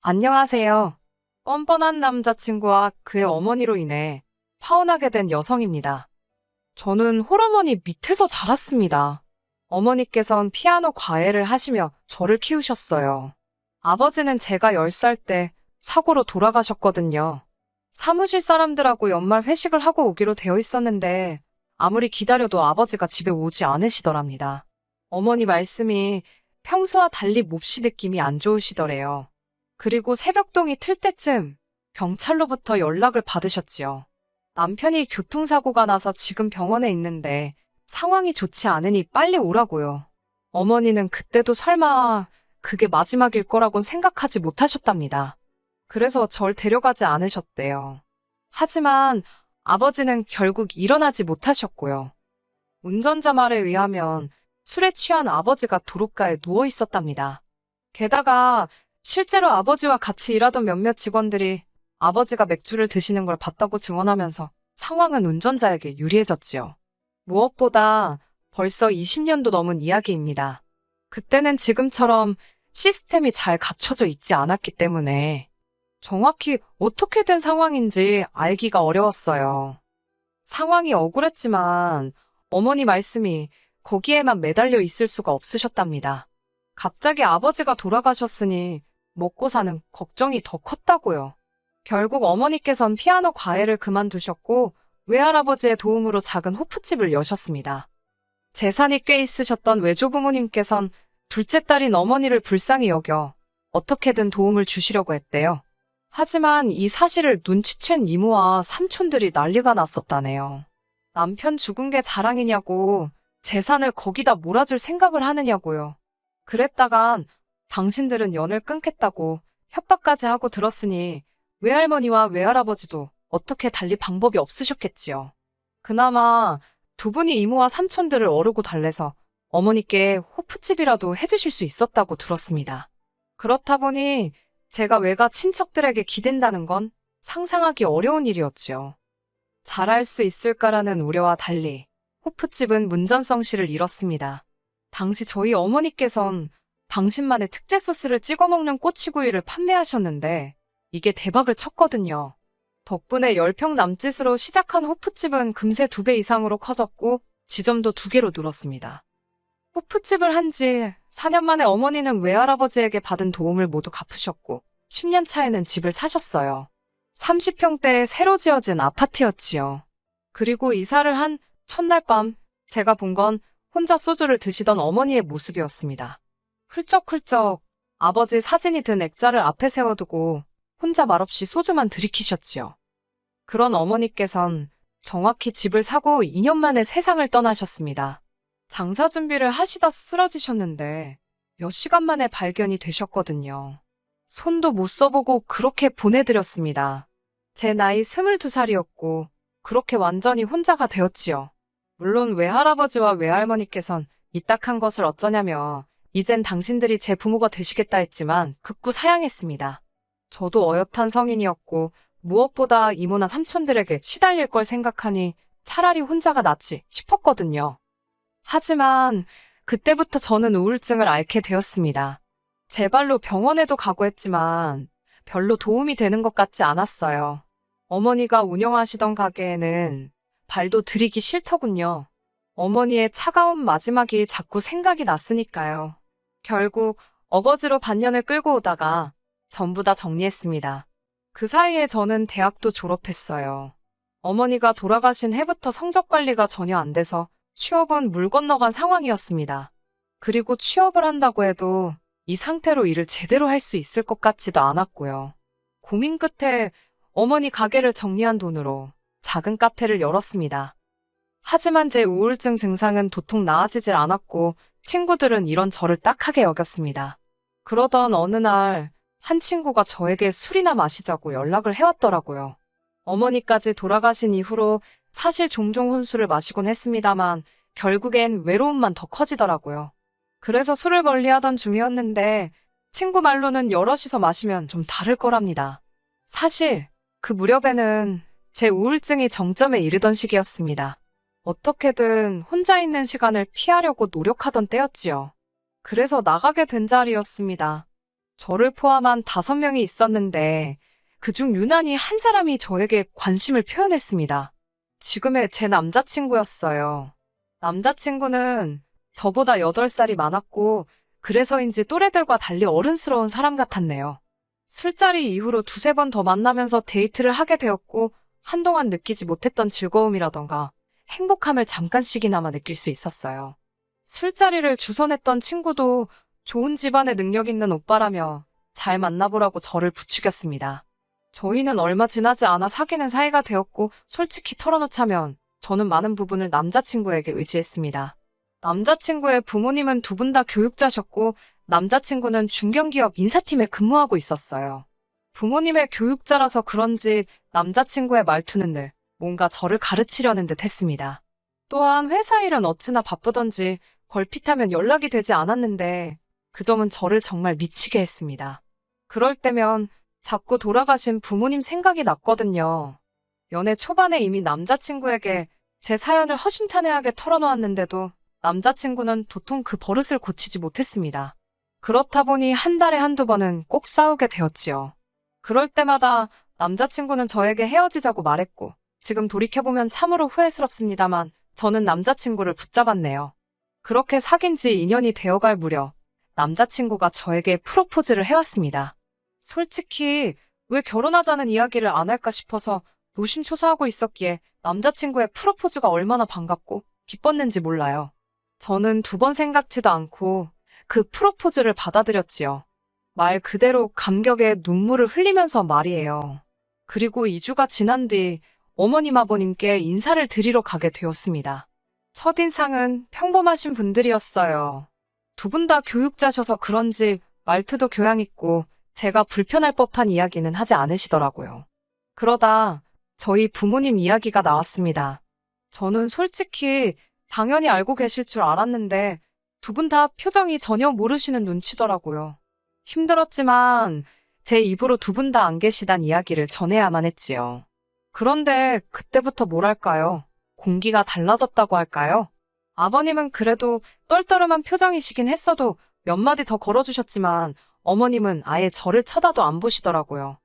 안녕하세요. 뻔뻔한 남자친구와 그의 어머니로 인해 파혼하게 된 여성입니다. 저는 홀어머니 밑에서 자랐습니다. 어머니께선 피아노 과외를 하시며 저를 키우셨어요. 아버지는 제가 10살 때 사고로 돌아가셨거든요. 사무실 사람들하고 연말 회식을 하고 오기로 되어 있었는데 아무리 기다려도 아버지가 집에 오지 않으시더랍니다. 어머니 말씀이 평소와 달리 몹시 느낌이 안 좋으시더래요. 그리고 새벽동이 틀 때쯤 경찰로부터 연락을 받으셨지요. 남편이 교통사고가 나서 지금 병원에 있는데 상황이 좋지 않으니 빨리 오라고요. 어머니는 그때도 설마 그게 마지막일 거라곤 생각하지 못하셨답니다. 그래서 절 데려가지 않으셨대요. 하지만 아버지는 결국 일어나지 못하셨고요. 운전자 말에 의하면 술에 취한 아버지가 도로가에 누워 있었답니다. 게다가 실제로 아버지와 같이 일하던 몇몇 직원들이 아버지가 맥주를 드시는 걸 봤다고 증언하면서 상황은 운전자에게 유리해졌지요. 무엇보다 벌써 20년도 넘은 이야기입니다. 그때는 지금처럼 시스템이 잘 갖춰져 있지 않았기 때문에 정확히 어떻게 된 상황인지 알기가 어려웠어요. 상황이 억울했지만 어머니 말씀이 거기에만 매달려 있을 수가 없으셨답니다. 갑자기 아버지가 돌아가셨으니 먹고 사는 걱정이 더 컸다고요. 결국 어머니께선 피아노 과외를 그만두셨고 외할아버지의 도움으로 작은 호프집을 여셨습니다. 재산이 꽤 있으셨던 외조부모님께선 둘째 딸인 어머니를 불쌍히 여겨 어떻게든 도움을 주시려고 했대요. 하지만 이 사실을 눈치챈 이모와 삼촌들이 난리가 났었다네요. 남편 죽은 게 자랑이냐고 재산을 거기다 몰아줄 생각을 하느냐고요. 그랬다간 당신들은 연을 끊겠다고 협박까지 하고 들었으니 외할머니와 외할아버지도 어떻게 달리 방법이 없으셨겠지요. 그나마 두 분이 이모와 삼촌들을 어르고 달래서 어머니께 호프집이라도 해주실 수 있었다고 들었습니다. 그렇다 보니 제가 외가 친척들에게 기댄다는 건 상상하기 어려운 일이었지요. 잘할 수 있을까라는 우려와 달리 호프집은 문전성시를 잃었습니다. 당시 저희 어머니께선 당신만의 특제 소스를 찍어 먹는 꼬치구이를 판매하셨는데 이게 대박을 쳤거든요. 덕분에 10평 남짓으로 시작한 호프집은 금세 2배 이상으로 커졌고 지점도 2개로 늘었습니다. 호프집을 한 지 4년 만에 어머니는 외할아버지에게 받은 도움을 모두 갚으셨고 10년 차에는 집을 사셨어요. 30평대에 새로 지어진 아파트였지요. 그리고 이사를 한 첫날 밤 제가 본 건 혼자 소주를 드시던 어머니의 모습이었습니다. 훌쩍훌쩍 아버지 사진이 든 액자를 앞에 세워두고 혼자 말없이 소주만 들이키셨지요. 그런 어머니께선 정확히 집을 사고 2년 만에 세상을 떠나셨습니다. 장사 준비를 하시다 쓰러지셨는데 몇 시간 만에 발견이 되셨거든요. 손도 못 써보고 그렇게 보내드렸습니다. 제 나이 22살이었고 그렇게 완전히 혼자가 되었지요. 물론 외할아버지와 외할머니께선 이딱한 것을 어쩌냐며 이젠 당신들이 제 부모가 되시겠다 했지만 극구 사양했습니다. 저도 어엿한 성인이었고 무엇보다 이모나 삼촌들에게 시달릴 걸 생각하니 차라리 혼자가 낫지 싶었거든요. 하지만 그때부터 저는 우울증을 앓게 되었습니다. 제 발로 병원에도 가고 했지만 별로 도움이 되는 것 같지 않았어요. 어머니가 운영하시던 가게에는 발도 들이기 싫더군요. 어머니의 차가운 마지막이 자꾸 생각이 났으니까요. 결국 어거지로 반년을 끌고 오다가 전부 다 정리했습니다. 그 사이에 저는 대학도 졸업했어요. 어머니가 돌아가신 해부터 성적 관리가 전혀 안 돼서 취업은 물 건너간 상황이었습니다. 그리고 취업을 한다고 해도 이 상태로 일을 제대로 할 수 있을 것 같지도 않았고요. 고민 끝에 어머니 가게를 정리한 돈으로 작은 카페를 열었습니다. 하지만 제 우울증 증상은 도통 나아지질 않았고 친구들은 이런 저를 딱하게 여겼습니다. 그러던 어느 날 한 친구가 저에게 술이나 마시자고 연락을 해왔더라고요. 어머니까지 돌아가신 이후로 사실 종종 혼술을 마시곤 했습니다만 결국엔 외로움만 더 커지더라고요. 그래서 술을 멀리하던 중이었는데 친구 말로는 여럿이서 마시면 좀 다를 거랍니다. 사실 그 무렵에는 제 우울증이 정점에 이르던 시기였습니다. 어떻게든 혼자 있는 시간을 피하려고 노력하던 때였지요. 그래서 나가게 된 자리였습니다. 저를 포함한 5명이 있었는데 그중 유난히 한 사람이 저에게 관심을 표현했습니다. 지금의 제 남자친구였어요. 남자친구는 저보다 8살이 많았고 그래서인지 또래들과 달리 어른스러운 사람 같았네요. 술자리 이후로 2~3번 더 만나면서 데이트를 하게 되었고 한동안 느끼지 못했던 즐거움이라던가 행복함을 잠깐씩이나마 느낄 수 있었어요. 술자리를 주선했던 친구도 좋은 집안에 능력 있는 오빠라며 잘 만나보라고 저를 부추겼습니다. 저희는 얼마 지나지 않아 사귀는 사이가 되었고 솔직히 털어놓자면 저는 많은 부분을 남자친구에게 의지했습니다. 남자친구의 부모님은 2분 다 교육자셨고 남자친구는 중견기업 인사팀에 근무하고 있었어요. 부모님의 교육자라서 그런지 남자친구의 말투는 늘 뭔가 저를 가르치려는 듯 했습니다. 또한 회사 일은 어찌나 바쁘던지 걸핏하면 연락이 되지 않았는데 그 점은 저를 정말 미치게 했습니다. 그럴 때면 자꾸 돌아가신 부모님 생각이 났거든요. 연애 초반에 이미 남자친구에게 제 사연을 허심탄회하게 털어놓았는데도 남자친구는 도통 그 버릇을 고치지 못했습니다. 그렇다 보니 한 달에 1~2번은 꼭 싸우게 되었지요. 그럴 때마다 남자친구는 저에게 헤어지자고 말했고 지금 돌이켜보면 참으로 후회스럽습니다만 저는 남자친구를 붙잡았네요. 그렇게 사귄 지 2년이 되어갈 무렵 남자친구가 저에게 프로포즈를 해왔습니다. 솔직히 왜 결혼하자는 이야기를 안 할까 싶어서 노심초사하고 있었기에 남자친구의 프로포즈가 얼마나 반갑고 기뻤는지 몰라요. 저는 2번 생각지도 않고 그 프로포즈를 받아들였지요. 말 그대로 감격에 눈물을 흘리면서 말이에요. 그리고 2주가 지난 뒤 어머님 아버님께 인사를 드리러 가게 되었습니다. 첫인상은 평범하신 분들이었어요. 2분 다 교육자셔서 그런지 말투도 교양 있고 제가 불편할 법한 이야기는 하지 않으시더라고요. 그러다 저희 부모님 이야기가 나왔습니다. 저는 솔직히 당연히 알고 계실 줄 알았는데 2분 다 표정이 전혀 모르시는 눈치더라고요. 힘들었지만 제 입으로 2분 다 안 계시단 이야기를 전해야만 했지요. 그런데 그때부터 뭐랄까요? 공기가 달라졌다고 할까요? 아버님은 그래도 떨떠름한 표정이시긴 했어도 몇 마디 더 걸어주셨지만 어머님은 아예 저를 쳐다도 안 보시더라고요.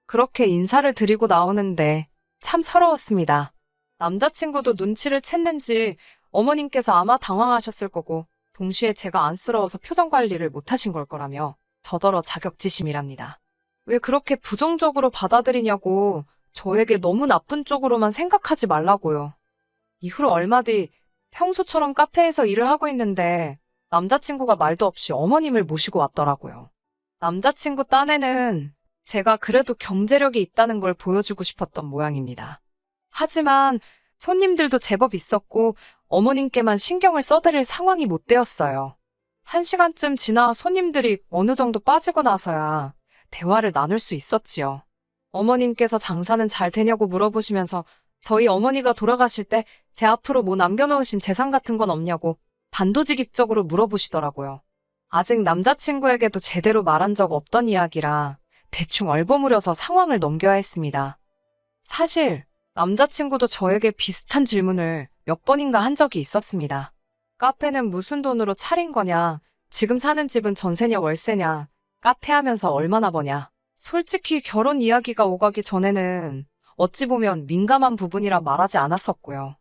그렇게 인사를 드리고 나오는데 참 서러웠습니다. 남자친구도 눈치를 챘는지 어머님께서 아마 당황하셨을 거고 동시에 제가 안쓰러워서 표정 관리를 못하신 걸 거라며 저더러 자격지심이랍니다. 왜 그렇게 부정적으로 받아들이냐고 저에게 너무 나쁜 쪽으로만 생각하지 말라고요. 이후로 얼마 뒤 평소처럼 카페에서 일을 하고 있는데 남자친구가 말도 없이 어머님을 모시고 왔더라고요. 남자친구 딴에는 제가 그래도 경제력이 있다는 걸 보여주고 싶었던 모양입니다. 하지만 손님들도 제법 있었고 어머님께만 신경을 써드릴 상황이 못 되었어요. 1시간쯤 지나 손님들이 어느 정도 빠지고 나서야 대화를 나눌 수 있었지요. 어머님께서 장사는 잘 되냐고 물어보시면서 저희 어머니가 돌아가실 때 제 앞으로 뭐 남겨놓으신 재산 같은 건 없냐고 단도직입적으로 물어보시더라고요. 아직 남자친구에게도 제대로 말한 적 없던 이야기라 대충 얼버무려서 상황을 넘겨야 했습니다. 사실 남자친구도 저에게 비슷한 질문을 몇 번인가 한 적이 있었습니다. 카페는 무슨 돈으로 차린 거냐? 지금 사는 집은 전세냐 월세냐? 카페 하면서 얼마나 버냐? 솔직히 결혼 이야기가 오가기 전에는 어찌 보면 민감한 부분이라 말하지 않았었고요.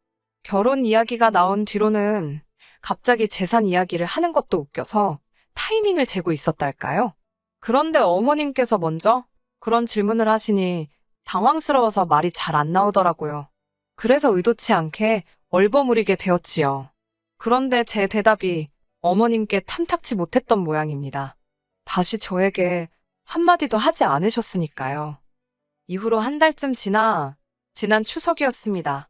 결혼 이야기가 나온 뒤로는 갑자기 재산 이야기를 하는 것도 웃겨서 타이밍을 재고 있었달까요? 그런데 어머님께서 먼저 그런 질문을 하시니 당황스러워서 말이 잘 안 나오더라고요. 그래서 의도치 않게 얼버무리게 되었지요. 그런데 제 대답이 어머님께 탐탁치 못했던 모양입니다. 다시 저에게 한마디도 하지 않으셨으니까요. 이후로 한 달쯤 지난 추석이었습니다.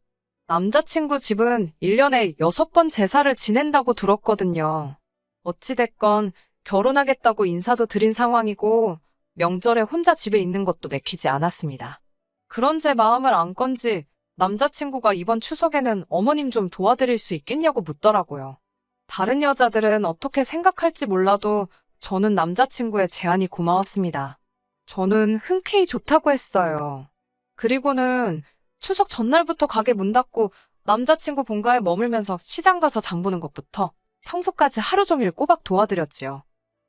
남자친구 집은 1년에 6번 제사를 지낸다고 들었거든요. 어찌됐건 결혼하겠다고 인사도 드린 상황이고 명절에 혼자 집에 있는 것도 내키지 않았습니다. 그런 제 마음을 안 건지 남자친구가 이번 추석에는 어머님 좀 도와드릴 수 있겠냐고 묻더라고요. 다른 여자들은 어떻게 생각할지 몰라도 저는 남자친구의 제안이 고마웠습니다. 저는 흔쾌히 좋다고 했어요. 그리고는 추석 전날부터 가게 문 닫고 남자친구 본가에 머물면서 시장 가서 장 보는 것부터 청소까지 하루 종일 꼬박 도와드렸지요.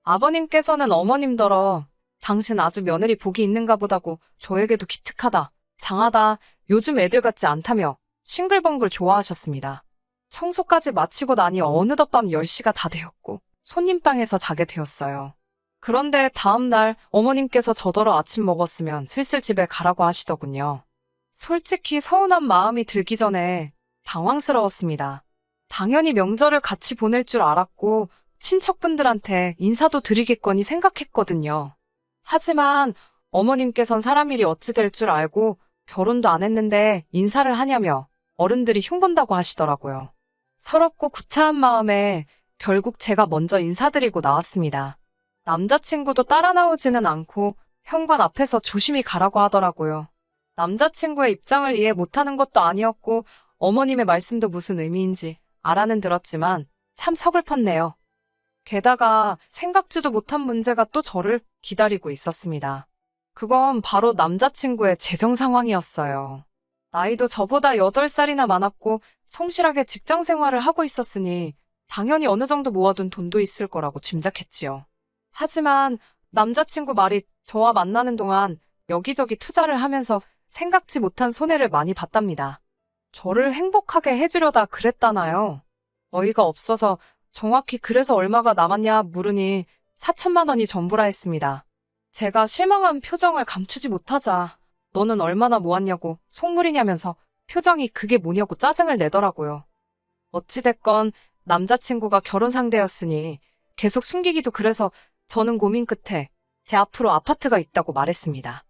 아버님께서는 어머님더러 당신 아주 며느리 복이 있는가 보다고 저에게도 기특하다, 장하다, 요즘 애들 같지 않다며 싱글벙글 좋아하셨습니다. 청소까지 마치고 나니 어느덧 밤 10시가 다 되었고 손님방에서 자게 되었어요. 그런데 다음날 어머님께서 저더러 아침 먹었으면 슬슬 집에 가라고 하시더군요. 솔직히 서운한 마음이 들기 전에 당황스러웠습니다. 당연히 명절을 같이 보낼 줄 알았고 친척분들한테 인사도 드리겠거니 생각했거든요. 하지만 어머님께선 사람 일이 어찌 될 줄 알고 결혼도 안 했는데 인사를 하냐며 어른들이 흉본다고 하시더라고요. 서럽고 구차한 마음에 결국 제가 먼저 인사드리고 나왔습니다. 남자친구도 따라 나오지는 않고 현관 앞에서 조심히 가라고 하더라고요. 남자친구의 입장을 이해 못하는 것도 아니었고 어머님의 말씀도 무슨 의미인지 알아는 들었지만 참 서글펐네요. 게다가 생각지도 못한 문제가 또 저를 기다리고 있었습니다. 그건 바로 남자친구의 재정 상황이었어요. 나이도 저보다 8살이나 많았고 성실하게 직장 생활을 하고 있었으니 당연히 어느 정도 모아둔 돈도 있을 거라고 짐작했지요. 하지만 남자친구 말이 저와 만나는 동안 여기저기 투자를 하면서 생각지 못한 손해를 많이 봤답니다. 저를 행복하게 해주려다 그랬다나요? 어이가 없어서 정확히 그래서 얼마가 남았냐 물으니 4천만 원이 전부라 했습니다. 제가 실망한 표정을 감추지 못하자 너는 얼마나 모았냐고 속물이냐면서 표정이 그게 뭐냐고 짜증을 내더라고요. 어찌됐건 남자친구가 결혼 상대였으니 계속 숨기기도 그래서 저는 고민 끝에 제 앞으로 아파트가 있다고 말했습니다.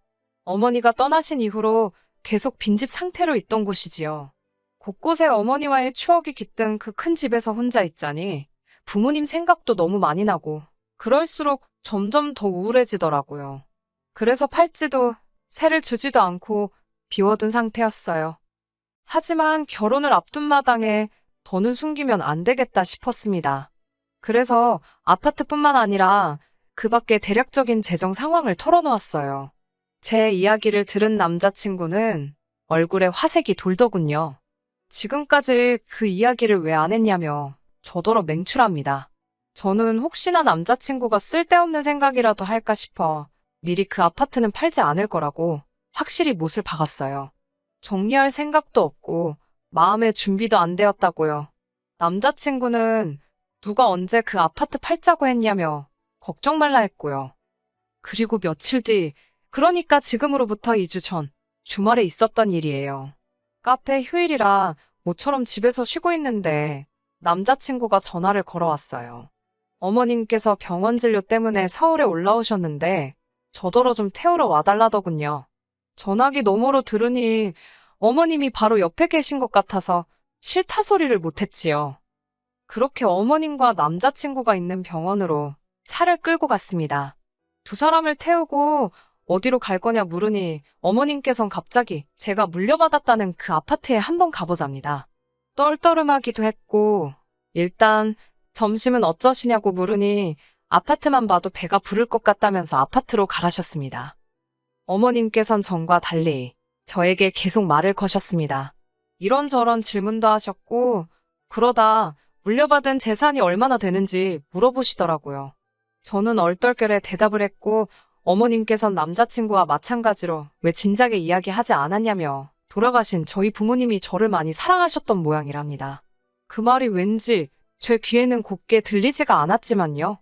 어머니가 떠나신 이후로 계속 빈집 상태로 있던 곳이지요. 곳곳에 어머니와의 추억이 깃든 그 큰 집에서 혼자 있자니 부모님 생각도 너무 많이 나고 그럴수록 점점 더 우울해지더라고요. 그래서 팔찌도 새를 주지도 않고 비워둔 상태였어요. 하지만 결혼을 앞둔 마당에 더는 숨기면 안 되겠다 싶었습니다. 그래서 아파트뿐만 아니라 그 밖에 대략적인 재정 상황을 털어놓았어요. 제 이야기를 들은 남자친구는 얼굴에 화색이 돌더군요. 지금까지 그 이야기를 왜 안 했냐며 저더러 맹출합니다. 저는 혹시나 남자친구가 쓸데없는 생각이라도 할까 싶어 미리 그 아파트는 팔지 않을 거라고 확실히 못을 박았어요. 정리할 생각도 없고 마음의 준비도 안 되었다고요. 남자친구는 누가 언제 그 아파트 팔자고 했냐며 걱정 말라 했고요. 그리고 며칠 뒤, 그러니까 지금으로부터 2주 전 주말에 있었던 일이에요. 카페 휴일이라 모처럼 집에서 쉬고 있는데 남자친구가 전화를 걸어왔어요. 어머님께서 병원 진료 때문에 서울에 올라오셨는데 저더러 좀 태우러 와달라더군요. 전화기 너머로 들으니 어머님이 바로 옆에 계신 것 같아서 싫다 소리를 못했지요. 그렇게 어머님과 남자친구가 있는 병원으로 차를 끌고 갔습니다. 두 사람을 태우고 어디로 갈 거냐 물으니 어머님께선 갑자기 제가 물려받았다는 그 아파트에 한번 가보자입니다. 떨떠름하기도 했고 일단 점심은 어쩌시냐고 물으니 아파트만 봐도 배가 부를 것 같다면서 아파트로 가라셨습니다. 어머님께선 전과 달리 저에게 계속 말을 거셨습니다. 이런저런 질문도 하셨고 그러다 물려받은 재산이 얼마나 되는지 물어보시더라고요. 저는 얼떨결에 대답을 했고 어머님께선 남자친구와 마찬가지로 왜 진작에 이야기하지 않았냐며 돌아가신 저희 부모님이 저를 많이 사랑하셨던 모양이랍니다. 그 말이 왠지 제 귀에는 곱게 들리지가 않았지만요.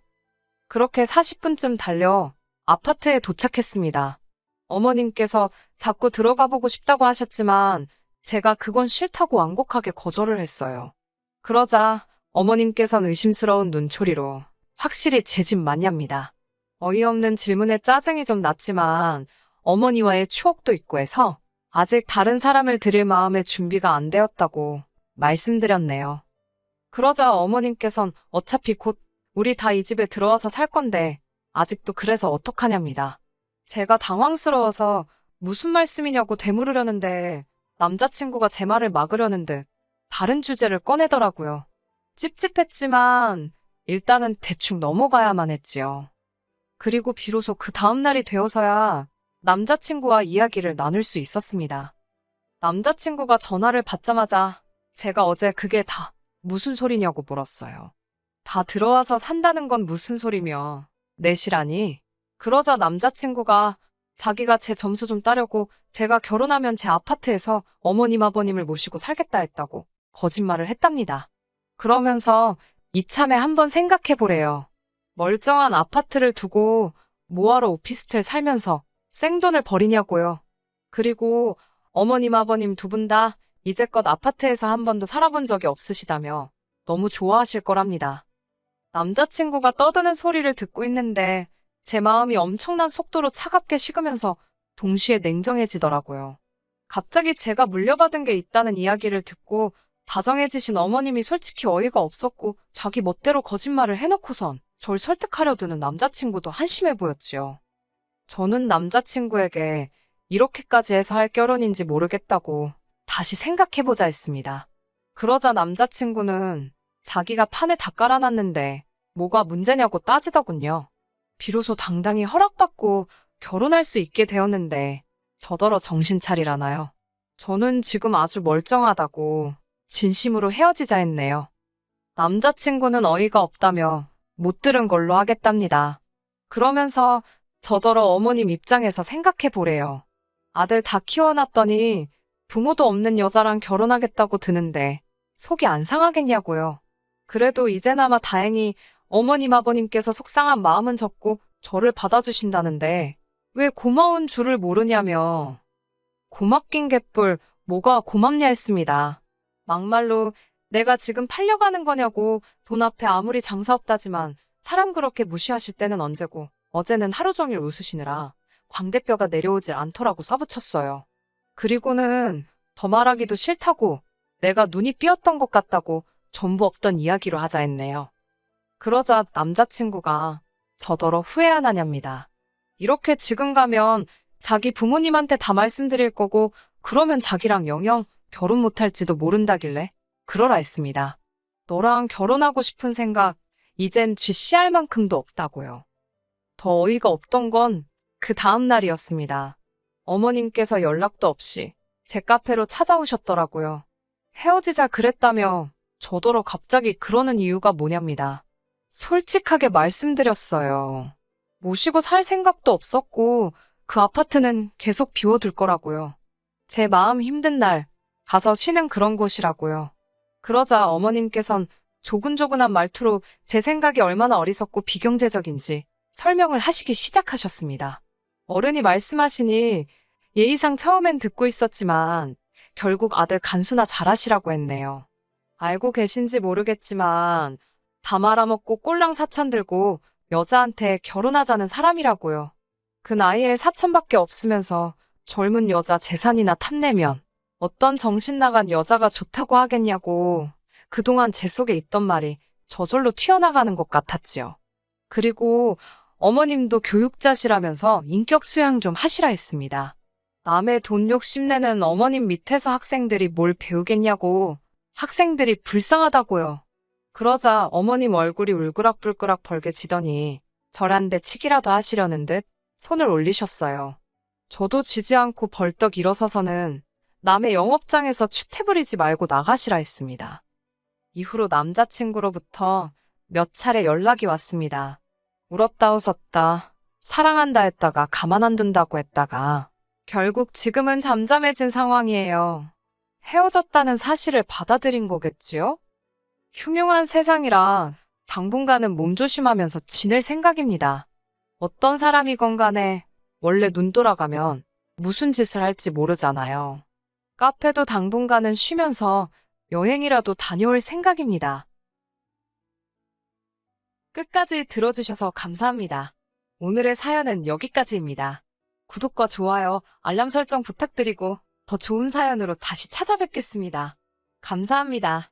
그렇게 40분쯤 달려 아파트에 도착했습니다. 어머님께서 자꾸 들어가 보고 싶다고 하셨지만 제가 그건 싫다고 완곡하게 거절을 했어요. 그러자 어머님께선 의심스러운 눈초리로 확실히 제 집 맞냐입니다. 어이없는 질문에 짜증이 좀 났지만 어머니와의 추억도 있고 해서 아직 다른 사람을 드릴 마음의 준비가 안 되었다고 말씀드렸네요. 그러자 어머님께선 어차피 곧 우리 다 이 집에 들어와서 살 건데 아직도 그래서 어떡하냐입니다. 제가 당황스러워서 무슨 말씀이냐고 되물으려는데 남자친구가 제 말을 막으려는 듯 다른 주제를 꺼내더라고요. 찝찝했지만 일단은 대충 넘어가야만 했지요. 그리고 비로소 그 다음날이 되어서야 남자친구와 이야기를 나눌 수 있었습니다. 남자친구가 전화를 받자마자 제가 어제 그게 다 무슨 소리냐고 물었어요. 다 들어와서 산다는 건 무슨 소리며 내시라니. 그러자 남자친구가 자기가 제 점수 좀 따려고 제가 결혼하면 제 아파트에서 어머님 아버님을 모시고 살겠다 했다고 거짓말을 했답니다. 그러면서 이참에 한번 생각해 보래요. 멀쩡한 아파트를 두고 뭐하러 오피스텔 살면서 생돈을 버리냐고요. 그리고 어머님 아버님 두 분 다 이제껏 아파트에서 한 번도 살아본 적이 없으시다며 너무 좋아하실 거랍니다. 남자친구가 떠드는 소리를 듣고 있는데 제 마음이 엄청난 속도로 차갑게 식으면서 동시에 냉정해지더라고요. 갑자기 제가 물려받은 게 있다는 이야기를 듣고 다정해지신 어머님이 솔직히 어이가 없었고 자기 멋대로 거짓말을 해놓고선 절 설득하려 드는 남자친구도 한심해 보였지요. 저는 남자친구에게 이렇게까지 해서 할 결혼인지 모르겠다고 다시 생각해보자 했습니다. 그러자 남자친구는 자기가 판을 다 깔아놨는데 뭐가 문제냐고 따지더군요. 비로소 당당히 허락받고 결혼할 수 있게 되었는데 저더러 정신 차리라나요. 저는 지금 아주 멀쩡하다고 진심으로 헤어지자 했네요. 남자친구는 어이가 없다며 못 들은 걸로 하겠답니다. 그러면서 저더러 어머님 입장에서 생각해 보래요. 아들 다 키워놨더니 부모도 없는 여자랑 결혼하겠다고 드는데 속이 안 상하겠냐고요. 그래도 이제나마 다행히 어머님 아버님께서 속상한 마음은 접고 저를 받아주신다는데 왜 고마운 줄을 모르냐며. 고맙긴 개뿔 뭐가 고맙냐 했습니다. 막말로 내가 지금 팔려가는 거냐고 돈 앞에 아무리 장사 없다지만 사람 그렇게 무시하실 때는 언제고 어제는 하루 종일 웃으시느라 광대뼈가 내려오질 않더라고 써붙였어요. 그리고는 더 말하기도 싫다고 내가 눈이 삐었던 것 같다고 전부 없던 이야기로 하자 했네요. 그러자 남자친구가 저더러 후회 안 하냐입니다. 이렇게 지금 가면 자기 부모님한테 다 말씀드릴 거고 그러면 자기랑 영영 결혼 못할지도 모른다길래 그러라 했습니다. 너랑 결혼하고 싶은 생각 이젠 쥐씨할 만큼도 없다고요. 더 어이가 없던 건 그 다음 날이었습니다. 어머님께서 연락도 없이 제 카페로 찾아오셨더라고요. 헤어지자 그랬다며 저더러 갑자기 그러는 이유가 뭐냐입니다. 솔직하게 말씀드렸어요. 모시고 살 생각도 없었고 그 아파트는 계속 비워둘 거라고요. 제 마음 힘든 날 가서 쉬는 그런 곳이라고요. 그러자 어머님께선 조근조근한 말투로 제 생각이 얼마나 어리석고 비경제적인지 설명을 하시기 시작하셨습니다. 어른이 말씀하시니 예의상 처음엔 듣고 있었지만 결국 아들 간수나 잘하시라고 했네요. 알고 계신지 모르겠지만 다 말아먹고 꼴랑 사천 들고 여자한테 결혼하자는 사람이라고요. 그 나이에 사천밖에 없으면서 젊은 여자 재산이나 탐내면 어떤 정신 나간 여자가 좋다고 하겠냐고 그동안 제 속에 있던 말이 저절로 튀어나가는 것 같았지요. 그리고 어머님도 교육자시라면서 인격 수양 좀 하시라 했습니다. 남의 돈 욕심내는 어머님 밑에서 학생들이 뭘 배우겠냐고 학생들이 불쌍하다고요. 그러자 어머님 얼굴이 울그락불그락 벌개지더니 절 한 대 치기라도 하시려는 듯 손을 올리셨어요. 저도 지지 않고 벌떡 일어서서는 남의 영업장에서 추태 부리지 말고 나가시라 했습니다. 이후로 남자친구로부터 몇 차례 연락이 왔습니다. 울었다 웃었다, 사랑한다 했다가 가만 안 둔다고 했다가 결국 지금은 잠잠해진 상황이에요. 헤어졌다는 사실을 받아들인 거겠지요? 흉흉한 세상이라 당분간은 몸조심하면서 지낼 생각입니다. 어떤 사람이건 간에 원래 눈 돌아가면 무슨 짓을 할지 모르잖아요. 카페도 당분간은 쉬면서 여행이라도 다녀올 생각입니다. 끝까지 들어주셔서 감사합니다. 오늘의 사연은 여기까지입니다. 구독과 좋아요, 알람 설정 부탁드리고 더 좋은 사연으로 다시 찾아뵙겠습니다. 감사합니다.